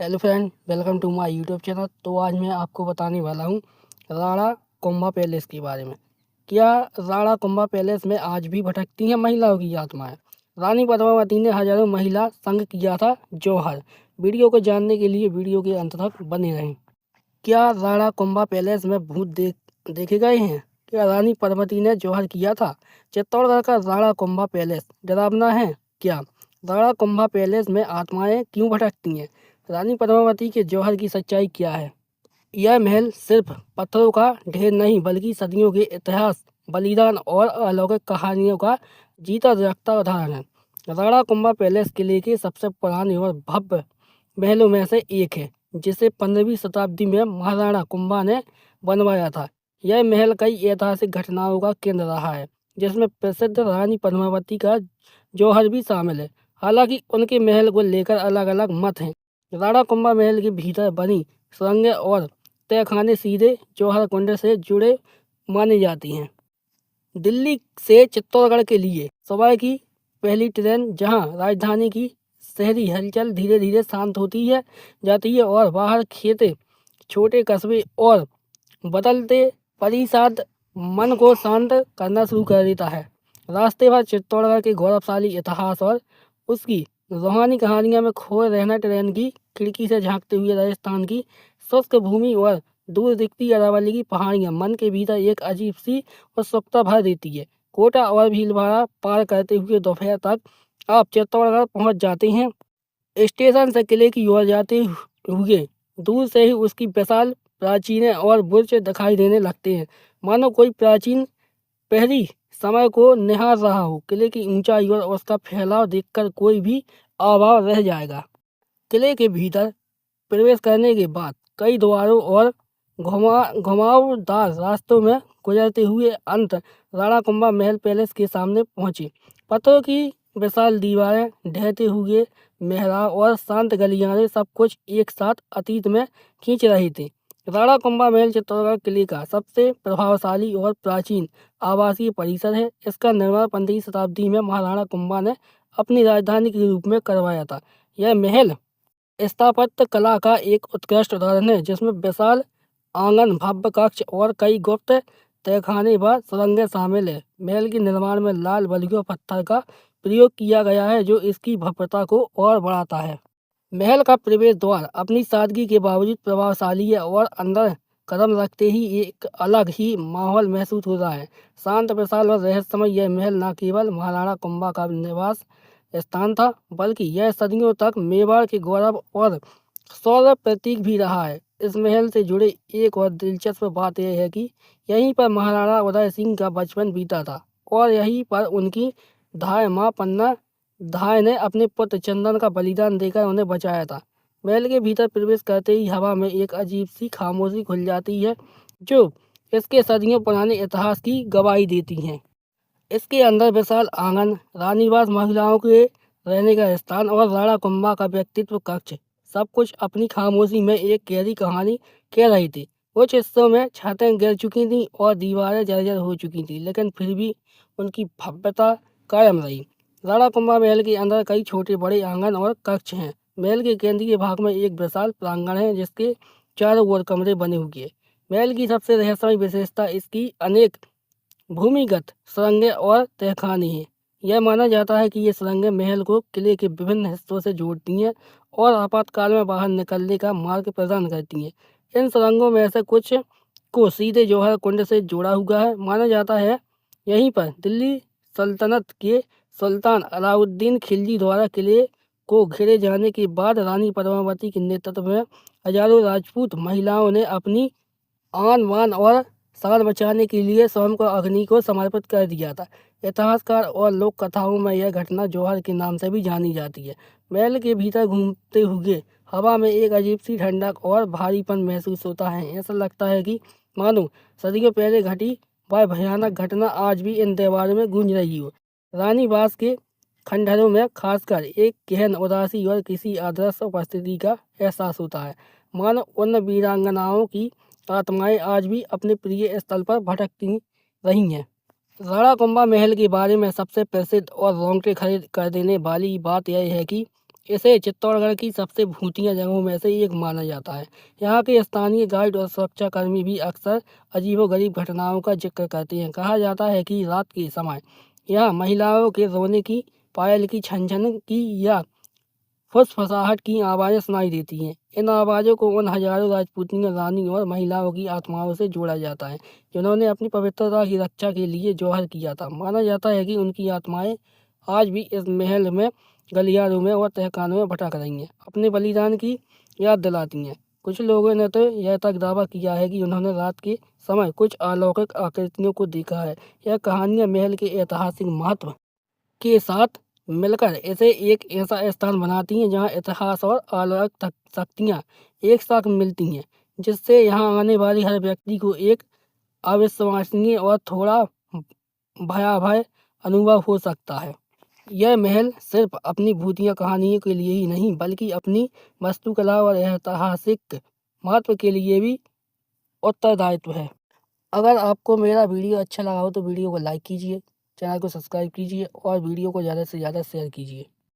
Hello friend, welcome to my YouTube channel. तो आज मैं आपको बताने वाला हूँ राणा कुंभा पैलेस के बारे में। क्या राणा कुंभा पैलेस में आज भी भटकती हैं महिलाओं की आत्माएं? रानी पद्मावती ने हजारों महिला संग किया था जौहर। वीडियो को जानने के लिए वीडियो के अंत तक बने रहें। क्या राणा कुंभा पैलेस में भूत देखे गए हैं? क्या रानी पद्मावती ने जौहर किया था? चित्तौड़गढ़ का राणा कुंभा पैलेस डरावना है क्या? राणा कुंभा पैलेस में आत्माएं क्यों भटकती हैं? रानी पद्मावती के जौहर की सच्चाई क्या है? यह महल सिर्फ पत्थरों का ढेर नहीं बल्कि सदियों के इतिहास, बलिदान और अलौकिक कहानियों का जीता जागता उदाहरण है। राणा कुंभा पैलेस किले के सबसे पुराने और भव्य महलों में से एक है, जिसे 15वीं शताब्दी में महाराणा कुंभा ने बनवाया था। यह महल कई ऐतिहासिक घटनाओं का केंद्र रहा है, जिसमें प्रसिद्ध रानी पद्मावती का जौहर भी शामिल है। हालांकि उनके महल को लेकर अलग अलग मत हैं। राणा कुंभा महल के भीतर बनी सुरंगें और तहखाने सीधे जौहर कुंड से जुड़े मानी जाती हैं। दिल्ली से चित्तौड़गढ़ के लिए सुबह की पहली ट्रेन, जहां राजधानी की शहरी हलचल धीरे धीरे शांत होती है जाती है और बाहर खेते, छोटे कस्बे और बदलते परिषद मन को शांत करना शुरू कर देता है। रास्ते भर चित्तौड़गढ़ के गौरवशाली इतिहास और उसकी रूहानी कहानियों में खोए रहना, ट्रेन की खिड़की से झांकते हुए राजस्थान की शुष्क भूमि और दूर दिखती अरावली की पहाड़ियां मन के भीतर एक अजीब सी उत्सुकता भर देती है। कोटा और भीलवाड़ा पार करते हुए दोपहर तक आप चित्तौड़गढ़ पहुंच जाते हैं। स्टेशन से किले की ओर जाते हुए दूर से ही उसकी विशाल प्राचीनें और बुर्ज दिखाई देने लगते हैं, मानो कोई प्राचीन प्रहरी समय को निहार रहा हो। किले की ऊंचाई और उसका फैलाव देखकर कोई भी अवाक रह जाएगा। किले के भीतर प्रवेश करने के बाद कई द्वारों और घुमावदार रास्तों में गुजरते हुए अंत राणा कुंभा महल पैलेस के सामने पहुंचे। पत्थरों की विशाल दीवारें, ढहते हुए मेहराब और शांत गलियारे सब कुछ एक साथ अतीत में खींच रहे थे। राणा कुंभा महल चित्तौड़गढ़ किले का सबसे प्रभावशाली और प्राचीन आवासीय परिसर है। इसका निर्माण 15वीं शताब्दी में महाराणा कुंभा ने अपनी राजधानी के रूप में करवाया था। यह महल स्थापत्य कला का एक उत्कृष्ट उदाहरण है, जिसमें विशाल आंगन, भव्य कक्ष और कई गुप्त तहखाने व सुरंगें शामिल है। महल के निर्माण में लाल बलुआ पत्थर का प्रयोग किया गया है, जो इसकी भव्यता को और बढ़ाता है। महल का प्रवेश द्वार अपनी सादगी के बावजूद प्रभावशाली है और अंदर कदम रखते ही एक अलग ही माहौल महसूस होता है। शांत, विशाल और रहस्यमय यह महल न केवल महाराणा कुंभा का निवास स्थान था, बल्कि यह सदियों तक मेवाड़ के गौरव और शौर्य प्रतीक भी रहा है। इस महल से जुड़े एक और दिलचस्प बात यह है कि यहीं पर महाराणा उदय सिंह का बचपन बीता था और यहीं पर उनकी धाय माँ पन्ना धाय ने अपने पुत्र चंदन का बलिदान देकर उन्हें बचाया था। महल के भीतर प्रवेश करते ही हवा में एक अजीब सी खामोशी खुल जाती है, जो इसके सदियों पुराने इतिहास की गवाही देती है। इसके अंदर विशाल आंगन, रानीवास, महिलाओं के रहने का स्थान और राणा कुंभा का व्यक्तित्व कक्ष, सब कुछ अपनी खामोशी में एक गहरी कहानी कह रही थी। कुछ हिस्सों में छतें गिर चुकी थीं और दीवारें जर्जर हो चुकी थीं, लेकिन फिर भी उनकी भव्यता कायम रही। राणा कुंभा महल के अंदर कई छोटे बड़े आंगन और कक्ष हैं। महल के केंद्रीय भाग में एक विशाल प्रांगण है, जिसके चारों ओर कमरे बने हुए हैं। महल की सबसे रहस्यमय विशेषता इसकी अनेक भूमिगत सुरंगें और तहखाने हैं। यह माना जाता है कि ये सुरंगें महल को किले के विभिन्न हिस्सों से जोड़ती हैं और आपातकाल में बाहर निकलने का मार्ग प्रदान करती हैं। इन सुरंगों में से कुछ को सीधे जौहर कुंड से जोड़ा हुआ है। माना जाता है यहीं पर दिल्ली सल्तनत के सुल्तान अलाउद्दीन खिलजी द्वारा किले को घेरे जाने के बाद रानी पद्मावती के नेतृत्व में हजारों राजपूत महिलाओं ने अपनी आन बान और शान बचाने के लिए स्वयं को अग्नि को समर्पित कर दिया था। इतिहासकार और लोक कथाओं में यह घटना जौहर के नाम से भी जानी जाती है। महल के भीतर घूमते हुए हवा में एक अजीब सी ठंडक और भारीपन महसूस होता है। ऐसा लगता है कि मानो सदियों पहले घटी वह भयानक घटना आज भी इन दीवारों में गूंज रही हो। रानीवास के खंडहरों में खासकर एक गहन उदासी और किसी अदृश्य उपस्थिति का एहसास होता है, मानो उन वीरांगनाओं की आत्माएं आज भी अपने प्रिय स्थल पर भटकती रही हैं। राणा कुंभा महल के बारे में सबसे प्रसिद्ध और रोंगटे खड़े कर देने वाली बात यह है कि इसे चित्तौड़गढ़ की सबसे भूतिया जगहों में से एक माना जाता है। यहाँ के स्थानीय गाइड और सुरक्षाकर्मी भी अक्सर अजीबोगरीब घटनाओं का जिक्र करते हैं। कहा जाता है कि रात के समय यहाँ महिलाओं के रोने की, पायल की छन-छन की या फुसफुसाहट की आवाज़ें सुनाई देती हैं। इन आवाज़ों को उन हजारों राजपूतियों, रानी और महिलाओं की आत्माओं से जोड़ा जाता है, जिन्होंने अपनी पवित्रता की रक्षा के लिए जौहर किया था। माना जाता है कि उनकी आत्माएं आज भी इस महल में, गलियारों में और तहखानों में भटक रही हैं, अपने बलिदान की याद दिलाती हैं। कुछ लोगों ने तो यह तक दावा किया है कि उन्होंने रात के समय कुछ अलौकिक आकृतियों को देखा है। यह कहानियाँ महल के ऐतिहासिक महत्व के साथ मिलकर इसे एक ऐसा स्थान बनाती हैं जहां इतिहास और अलौकिक शक्तियां एक साथ मिलती हैं, जिससे यहां आने वाले हर व्यक्ति को एक अविश्वसनीय और थोड़ा भयावह अनुभव हो सकता है। यह महल सिर्फ अपनी भूतिया कहानियों के लिए ही नहीं, बल्कि अपनी वास्तुकला और ऐतिहासिक महत्व के लिए भी उत्तरदायित्व है। अगर आपको मेरा वीडियो अच्छा लगा हो तो वीडियो को लाइक कीजिए, चैनल को सब्सक्राइब कीजिए और वीडियो को ज़्यादा से ज़्यादा शेयर कीजिए।